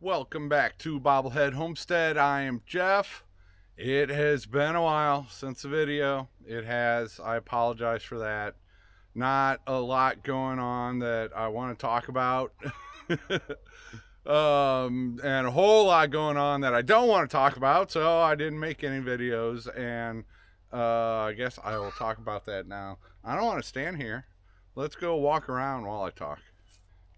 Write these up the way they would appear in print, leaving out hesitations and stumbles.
Welcome back to Bobblehead Homestead. I am Jeff. It has been a while since the video. It has. I apologize for that. Not a lot going on that I want to talk about. And a whole lot going on that I don't want to talk about, so I didn't make any videos, and I guess I will talk about that now. I don't want to stand here. Let's go walk around while I talk.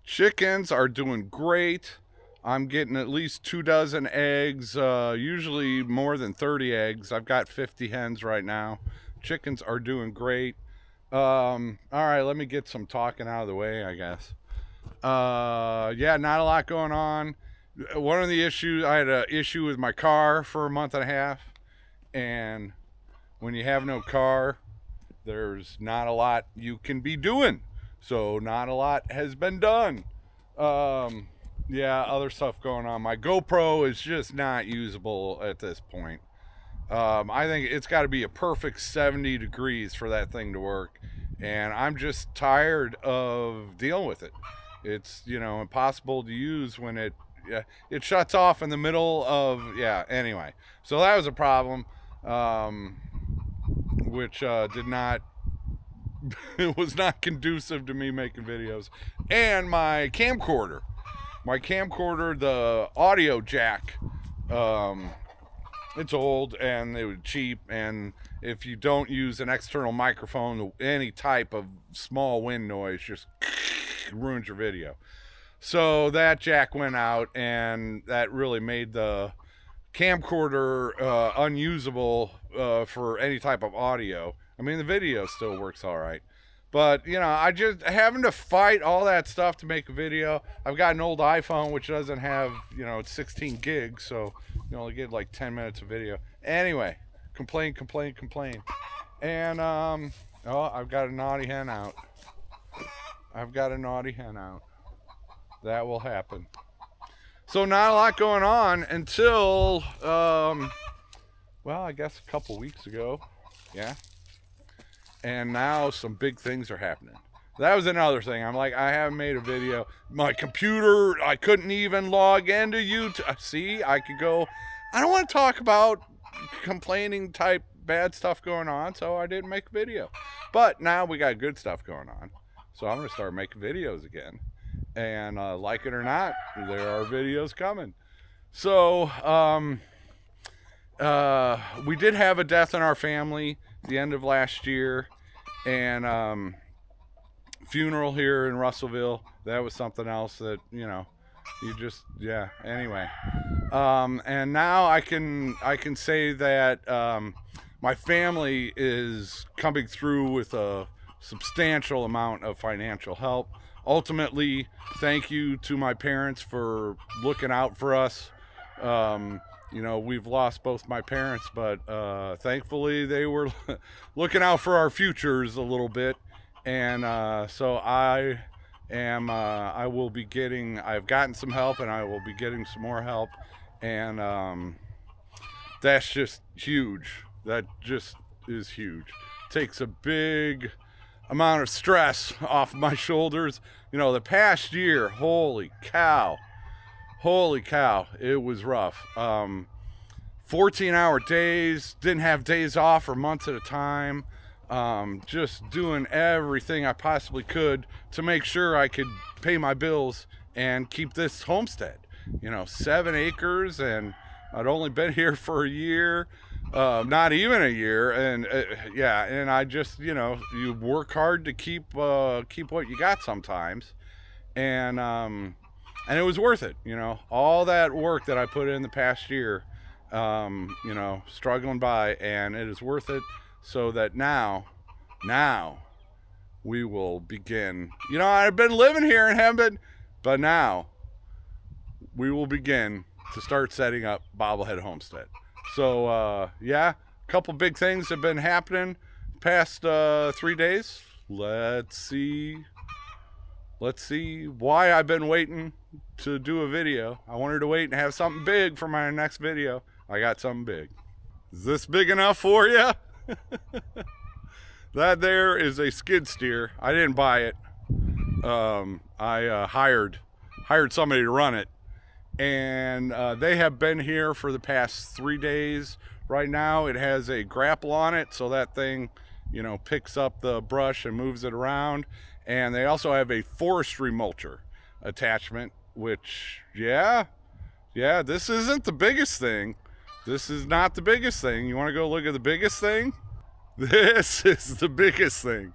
Chickens are doing great. I'm getting at least 2 dozen eggs, usually more than 30 eggs. I've got 50 hens right now. Chickens are doing great. All right, let me get some talking out of the way, I guess. Yeah, not a lot going on. One of the issues, I had an issue with my car for a month and a half, and when you have no car, there's not a lot you can be doing. So not a lot has been done. Yeah, other stuff going on. My GoPro is just not usable at this point. I think it's got to be a perfect 70 degrees for that thing to work, and I'm just tired of dealing with it. It's, you know, impossible to use when it shuts off in the middle of, anyway. So that was a problem, which did not, it was not conducive to me making videos. And my camcorder, the audio jack, it's old and it was cheap, and if you don't use an external microphone, any type of small wind noise just ruins your video. So that jack went out, and that really made the camcorder unusable for any type of audio. I mean, the video still works all right, but you know, I just having to fight all that stuff to make a video. I've got an old iPhone which doesn't have, you know, it's 16 gigs, so you only get like 10 minutes of video. Anyway, complain. And oh, I've got a naughty hen out. That will happen. So not a lot going on until well, I guess a couple weeks ago. Yeah. And now some big things are happening. That was another thing. I'm like, I haven't made a video. My computer, I couldn't even log into YouTube. See, I could go, I don't want to talk about complaining type bad stuff going on, so I didn't make a video. But now we got good stuff going on, so I'm going to start making videos again. And like it or not, there are videos coming. So we did have a death in our family at the end of last year, and funeral here in Russellville. That was something else that, you know, you just, yeah, anyway. And now I can say that my family is coming through with a substantial amount of financial help. Ultimately, thank you to my parents for looking out for us. You know, we've lost both my parents, but thankfully they were looking out for our futures a little bit. And so I've gotten some help, and I will be getting some more help. And that's just huge. That just is huge. Takes a big amount of stress off my shoulders. You know, the past year, holy cow, it was rough. 14-hour days, didn't have days off for months at a time. Just doing everything I possibly could to make sure I could pay my bills and keep this homestead. You know, 7 acres, and I'd only been here for a year, not even a year, and and I just, you know, you work hard to keep what you got sometimes, and it was worth it. You know, all that work that I put in the past year, you know, struggling by, and it is worth it. So that now we will begin. You know, I've been living here and haven't been, but now we will begin to start setting up Bobblehead Homestead. So yeah, a couple big things have been happening past 3 days. Let's see why I've been waiting to do a video. I wanted to wait and have something big for my next video. I got something big. Is this big enough for you? That there is a skid steer. I didn't buy it. I hired somebody to run it, and they have been here for the past 3 days. Right now it has a grapple on it, so that thing, you know, picks up the brush and moves it around. And they also have a forestry mulcher attachment, which, yeah, this isn't the biggest thing. This is not the biggest thing. You want to go look at the biggest thing? This is the biggest thing.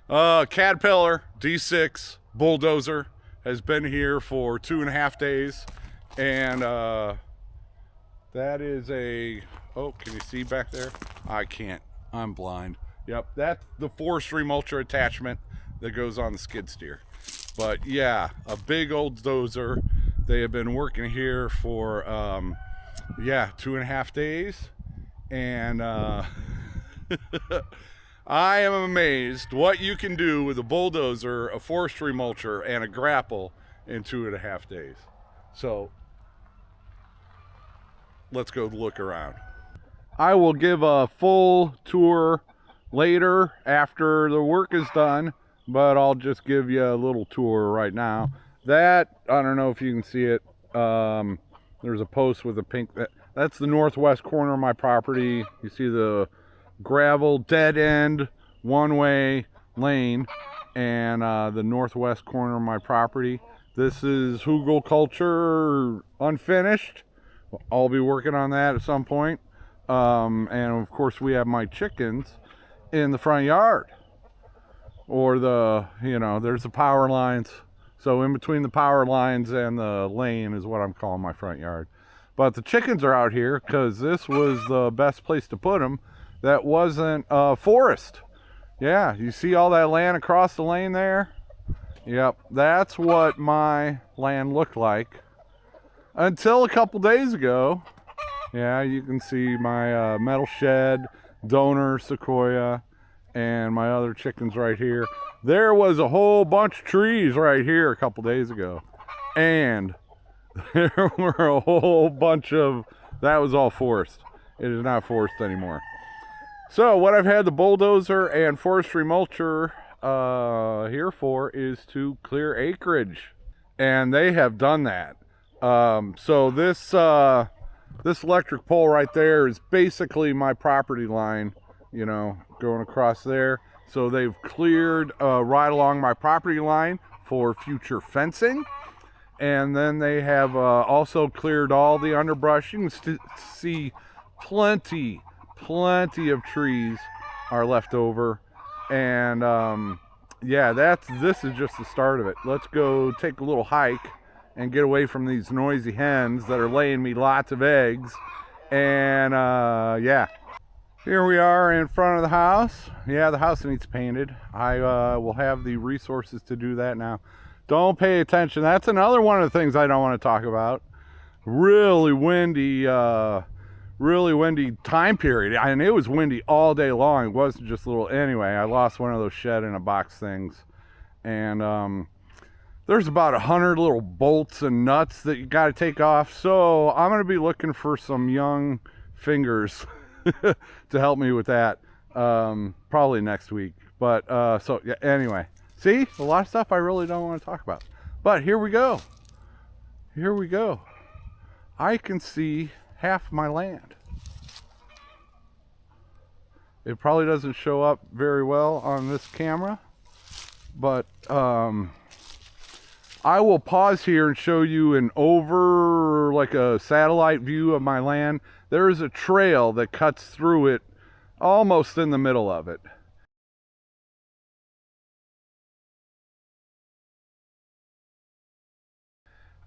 Caterpillar D6 bulldozer has been here for 2.5 days, and that is a, oh, can you see back there? I can't, I'm blind. Yep, that's the forestry mulcher attachment that goes on the skid steer. But yeah, a big old dozer. They have been working here for 2.5 days, and I am amazed what you can do with a bulldozer, a forestry mulcher, and a grapple in 2.5 days. So let's go look around. I will give a full tour later after the work is done, but I'll just give you a little tour right now. That, I don't know if you can see it, there's a post with a pink, that's the northwest corner of my property. You see the gravel dead end one-way lane, and the northwest corner of my property. This is hugelkultur unfinished. I'll be working on that at some point. And of course we have my chickens in the front yard, or the, you know, there's the power lines. So in between the power lines and the lane is what I'm calling my front yard. But the chickens are out here because this was the best place to put them. That wasn't a forest. Yeah, you see all that land across the lane there? Yep, that's what my land looked like until a couple days ago. Yeah, you can see my metal shed, donor, sequoia, and my other chickens right here. There was a whole bunch of trees right here a couple days ago, and there were a whole bunch of, that was all forest. It is not forest anymore. So what I've had the bulldozer and forestry mulcher here for is to clear acreage, and they have done that. So this electric pole right there is basically my property line, you know, going across there. So they've cleared right along my property line for future fencing. And then they have also cleared all the underbrush. You can see plenty of trees are left over. And yeah, this is just the start of it. Let's go take a little hike and get away from these noisy hens that are laying me lots of eggs. And yeah, here we are in front of the house. Yeah, the house needs painted. I will have the resources to do that now. Don't pay attention. That's another one of the things I don't want to talk about. Really windy time period. And it was windy all day long. It wasn't just a little, anyway, I lost one of those shed in a box things. And there's about 100 little bolts and nuts that you got to take off. So I'm going to be looking for some young fingers to help me with that, probably next week. But so yeah, anyway, see, a lot of stuff I really don't want to talk about, but here we go. I can see half my land. It probably doesn't show up very well on this camera, but I will pause here and show you an over, like a satellite view of my land. There is a trail that cuts through it almost in the middle of it.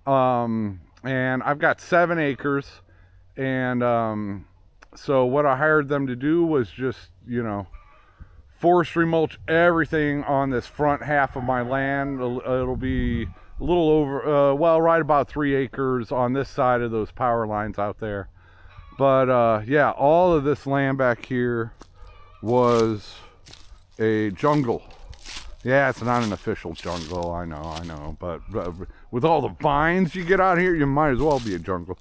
And I've got 7 acres, and so what I hired them to do was just, you know, forestry mulch everything on this front half of my land. It'll be a little over, well, right about 3 acres on this side of those power lines out there. But yeah, all of this land back here was a jungle. Yeah, it's not an official jungle, I know, but with all the vines you get out here, you might as well be a jungle.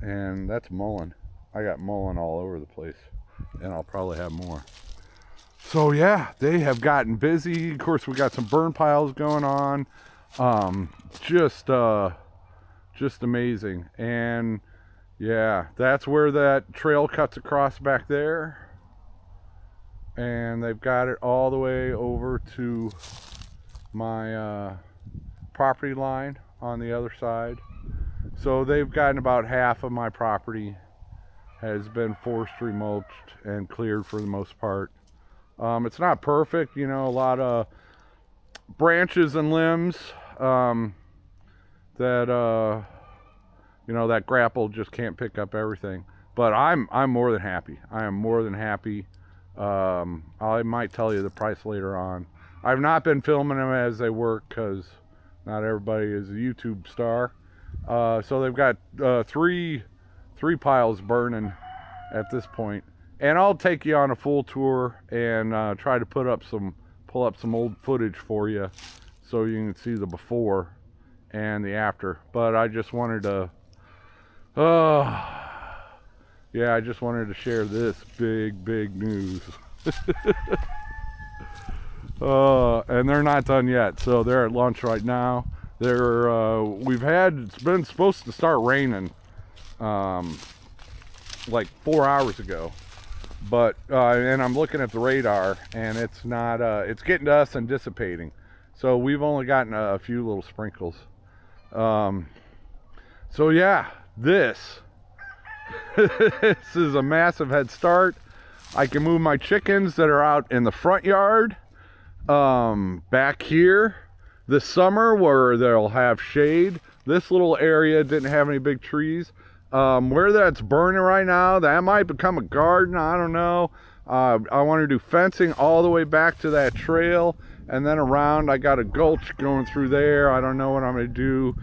And that's mullein. I got mullein all over the place, and I'll probably have more. So yeah, they have gotten busy. Of course, we got some burn piles going on. Just just amazing. And yeah, that's where that trail cuts across back there. And they've got it all the way over to my property line on the other side. So they've gotten about half of my property has been forestry mulched and cleared for the most part. It's not perfect, you know, a lot of branches and limbs that you know, that grapple just can't pick up everything. But I'm more than happy. I am more than happy. I might tell you the price later on. I've not been filming them as they work because not everybody is a YouTube star. So they've got three piles burning at this point. And I'll take you on a full tour and try to pull up some old footage for you so you can see the before and the after. But I just wanted to, yeah, I just wanted to share this big news. And they're not done yet, so they're at lunch right now. It's been supposed to start raining like 4 hours ago, but and I'm looking at the radar and it's not it's getting to us and dissipating, so we've only gotten a few little sprinkles. So yeah, this is a massive head start. I can move my chickens that are out in the front yard back here this summer where they'll have shade. This little area didn't have any big trees. Where that's burning right now, that might become a garden, I don't know. I want to do fencing all the way back to that trail and then around. I got a gulch going through there. I don't know what I'm going to do.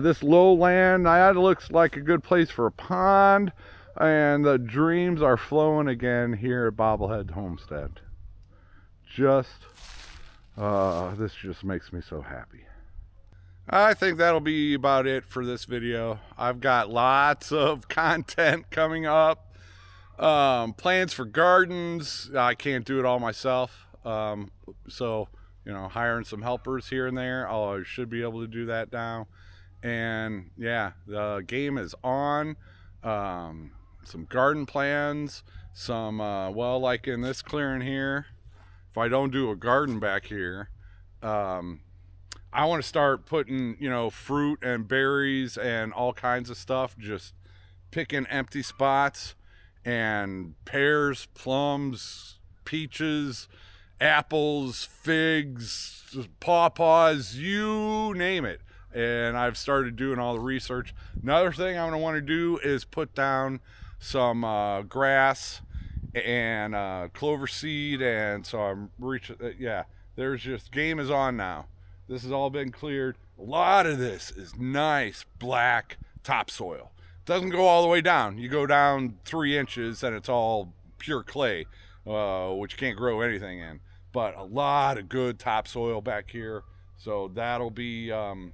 This lowland, that looks like a good place for a pond, and the dreams are flowing again here at Bobblehead Homestead. This just makes me so happy. I think that'll be about it for this video. I've got lots of content coming up. Plans for gardens. I can't do it all myself. So, you know, hiring some helpers here and there. I should be able to do that now. And yeah, the game is on. Some garden plans. Some, well, like in this clearing here, if I don't do a garden back here, I want to start putting, you know, fruit and berries and all kinds of stuff, just picking empty spots, and pears, plums, peaches, apples, figs, pawpaws, you name it. And I've started doing all the research. Another thing I'm going to want to do is put down some grass and clover seed, and so I'm reaching, yeah, there's just, game is on now. This has all been cleared. A lot of this is nice black topsoil. Doesn't go all the way down. You go down 3 inches and it's all pure clay, which you can't grow anything in. But a lot of good topsoil back here. So that'll be, you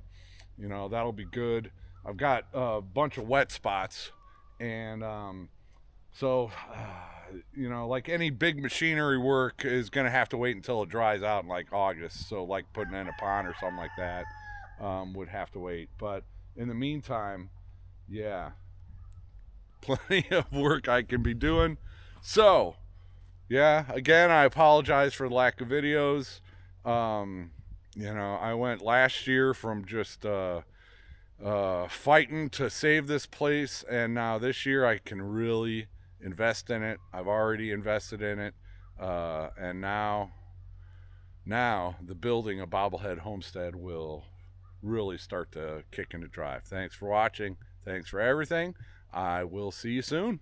know, that'll be good. I've got a bunch of wet spots, and you know, like any big machinery work is going to have to wait until it dries out in like August. So like putting in a pond or something like that would have to wait. But in the meantime, yeah, plenty of work I can be doing. So yeah, again, I apologize for the lack of videos. You know, I went last year from just fighting to save this place, and now this year I can really invest in it. I've already invested in it, and now the building of Bobblehead Homestead will really start to kick into drive. Thanks for watching. Thanks for everything. I will see you soon.